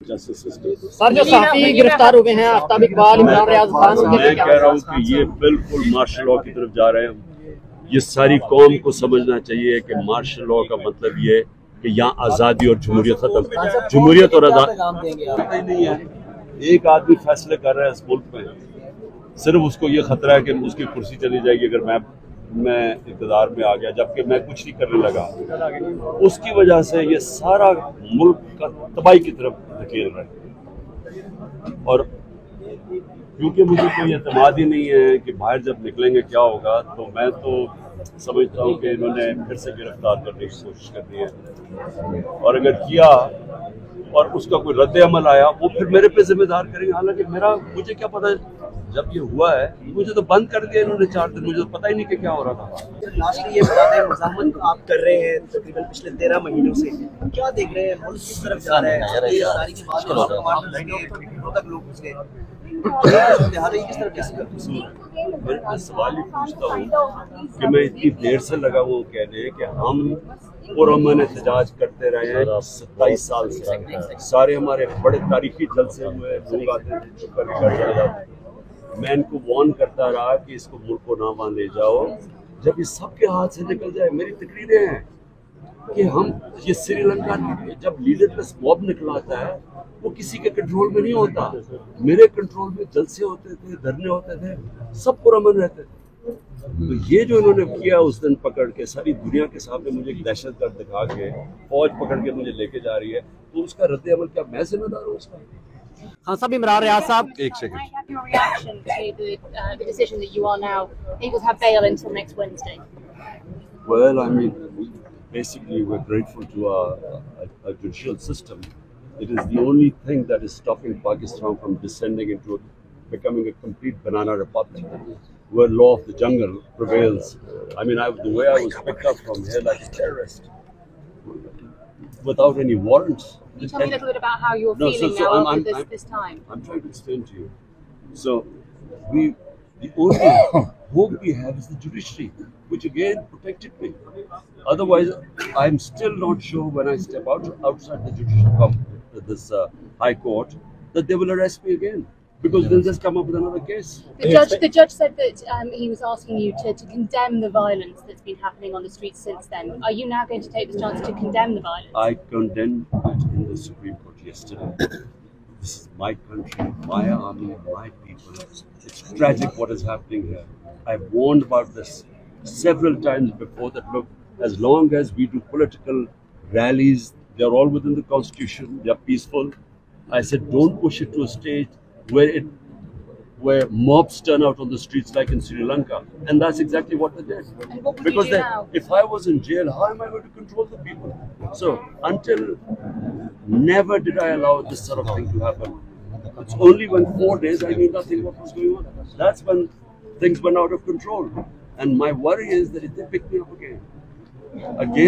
Justice system. Sir जो साथी गिरफ्तार हुए हैं आफ्ताब इकबाल, इमरान रियाज खान, मैं कह रहा हूँ कि ये बिल्कुल मार्शल लॉ की तरफ जा रहे हैं। ये सारी कौम को समझना चाहिए कि मार्शल लॉ का मतलब ये है कि यहाँ आज़ादी और जमहूरियत खत्म। जमहूरियत और आज़ादी नहीं है। एक आदमी फैसले कर रहा है इस मुल्क में, सिर्फ उसको ये खतरा है कि उसकी कुर्सी चली जाएगी अगर मैं इक़्तिदार में आ गया, जबकि मैं कुछ नहीं करने लगा। उसकी वजह से ये सारा मुल्क का तबाही की तरफ धकेल रहा है। और क्योंकि मुझे कोई एतमाद ही नहीं है कि बाहर जब निकलेंगे क्या होगा, तो मैं तो समझता हूँ कि इन्होंने फिर से गिरफ्तार करने की कोशिश करनी है, और अगर किया और उसका कोई रद्द अमल आया वो फिर मेरे पे जिम्मेदार करेंगे। हालांकि मुझे क्या पता, जब ये हुआ है मुझे तो बंद कर दिया इन्होंने 4 दिन, मुझे तो पता ही नहीं कि क्या हो रहा था। लास्ट ये बता दें, मुज़ाहमत आप कर रहे हैं तकरीबन पिछले 13 महीनों से, क्या देख रहे हैं मुल्क किस तरफ जा रहा है? लोग घुस गए, मैं सवाल ही पूछता हूँ कि मैं इतनी देर से लगा हूँ कहने कि हम पुरअमन एहतजाज करते रहे हैं 27 साल से। सारे हमारे बड़े तारीखी जलसे हुए, लोग आते थे चुप करके घर चले जाते। मैं इनको वार्न करता रहा कि इसको मुल्क को ना वहाँ ले जाओ, जब ये सबके हाथ से निकल जाए। मेरी तकरीरें हैं कि हम ये श्रीलंका जब लीडरलेस मॉब निकलाता है वो किसी के कंट्रोल में नहीं होता। मेरे कंट्रोल में जलसे होते थे, धरने होते थे, सब पुरअमन रहते थे। तो ये जो इन्होंने किया उस दिन पकड़ के सारी दुनिया के सामने मुझे एक दहशतगर्द दिखा के फौज पकड़ के मुझे लेके जा रही है, तो उसका रद्द अमल क्या मैं जिम्मेदार हूँ उसका? हाँ साहब, इमरान रियाज साहब, एक second. Well, I mean, basically we're grateful to our judicial system. It is the only thing that is stopping Pakistan from descending into becoming a complete banana republic, where law of the jungle prevails. I mean, the way I was picked up from here like a terrorist, without any warrants. Can you tell me a little bit about how you're feeling now after this time? I'm trying to explain to you. So, the only hope we have is the judiciary, which again protected me. Otherwise, I'm still not sure when I step outside the judicial high court that they will arrest me again, because they'll just come up with another case. The judge said that he was asking you to condemn the violence that's been happening on the streets since then. Are you now going to take this chance to condemn the violence? I condemned it in the Supreme Court yesterday. This is my country, my army, my people. It's tragic what is happening here. I've warned about this several times before that, look, as long as we do political rallies, they're all within the constitution, they're peaceful. I said, don't push it to a stage where mobs turn out on the streets like in Sri Lanka. And that's exactly what they did. And what would Because you do now? if I was in jail, how am I going to control the people? So never did I allow this sort of thing to happen. It's only when 4 days I knew nothing what was going on. That's when things went out of control. And my worry is that if they pick me up again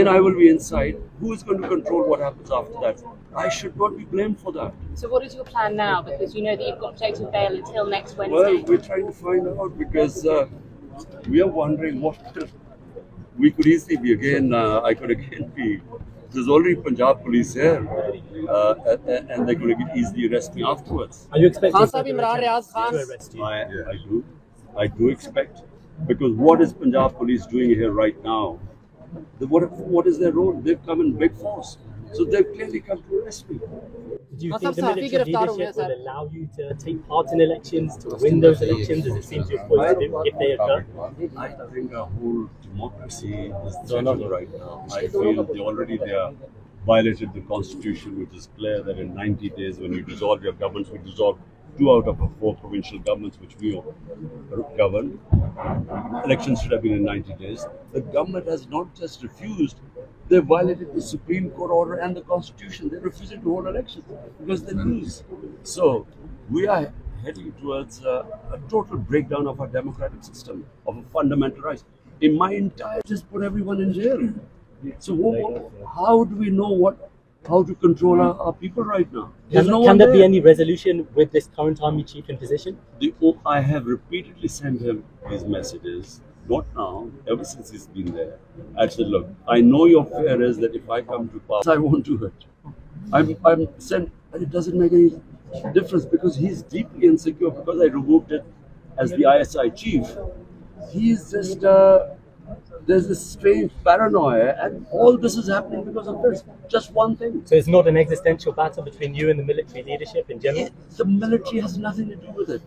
I will be inside. Who is going to control what happens after that? I should not be blamed for that. So what is your plan now? Because you know that you've got protective bail until next Wednesday. Well, we're trying to find out, because we are wondering what we could easily be again. I could again be. There's already Punjab police here, and they're going to easily arrest me afterwards. Are you expecting Imran Riaz Khan to arrest you? I do expect, because what is Punjab police doing here right now? What is their role? They've come in big force, so they've clearly come to arrest me. Do you think the military leadership will allow you to take part in elections, to win those elections, as it seems you're poised to do, if they occur? I think our whole democracy is threatened right now. I feel they are violated the constitution, which is clear that in 90 days, when you dissolve your governments, we dissolve 2 out of 4 provincial governments which we govern. Elections should have been in 90 days. The government has not just refused, they violated the Supreme Court order and the Constitution. They're refusing to hold elections because they lose. So we are heading towards a total breakdown of our democratic system, of a fundamental rights. In my entire, just put everyone in jail. So how do we know how to control our people right now? Can there be any resolution with this current army chief in position? I have repeatedly sent him these messages, not now, ever since he's been there. I said, look, I know your fear is that if I come to power, I won't do it. I'm sent And it doesn't make any difference because he's deeply insecure because I removed it as the ISI chief. He's just, there's this strange paranoia, and all this is happening because of this. Just one thing. So it's not an existential battle between you and the military leadership in general? The military has nothing to do with it.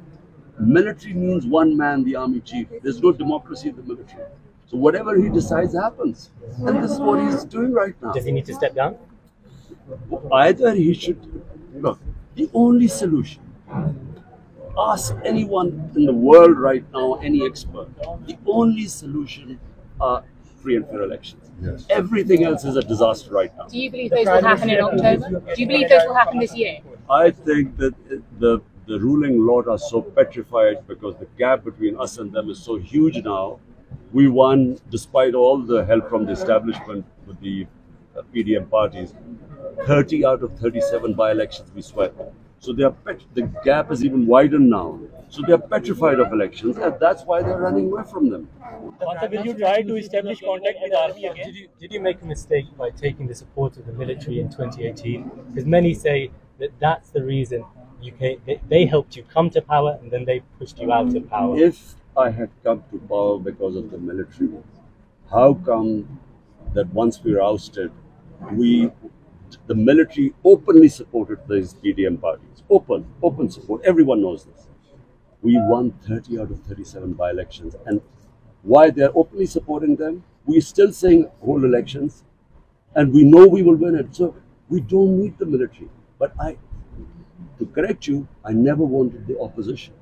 Military means one man, the army chief. There's no democracy in the military. So whatever he decides happens. And this is what he's doing right now. Does he need to step down? Either he should, look, the only solution, ask anyone in the world right now, any expert, the only solution are free and fair elections. Yes. Everything else is a disaster right now. Do you believe those will happen in October? Do you believe those will happen this year? I think that the ruling lot are so petrified because the gap between us and them is so huge now. We won despite all the help from the establishment with the PDM parties. 30 out of 37 by-elections we swept. So they are the gap is even widened now. So they are petrified of elections, and that's why they're running away from them. Will you try to establish contact with the army again? Did you make a mistake by taking the support of the military in 2018? Because many say that that's the reason they helped you come to power and then they pushed you out of power. If I had come to power because of the military, how come that once we were ousted, the military openly supported these PDM parties? Open support. Everyone knows this. We won 30 out of 37 by-elections. And why they're openly supporting them? We're still saying hold elections, and we know we will win it. So we don't need the military. But to correct you, I never wanted the opposition.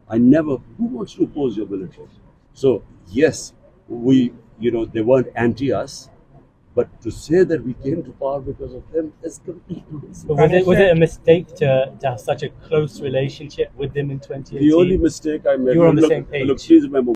Who wants to oppose your military? So yes, they weren't anti-us. But to say that we came to power because of them is complete nonsense. But was it a mistake to have such a close relationship with them in 2018? The only mistake I made. You were on the same page. Look, please remember.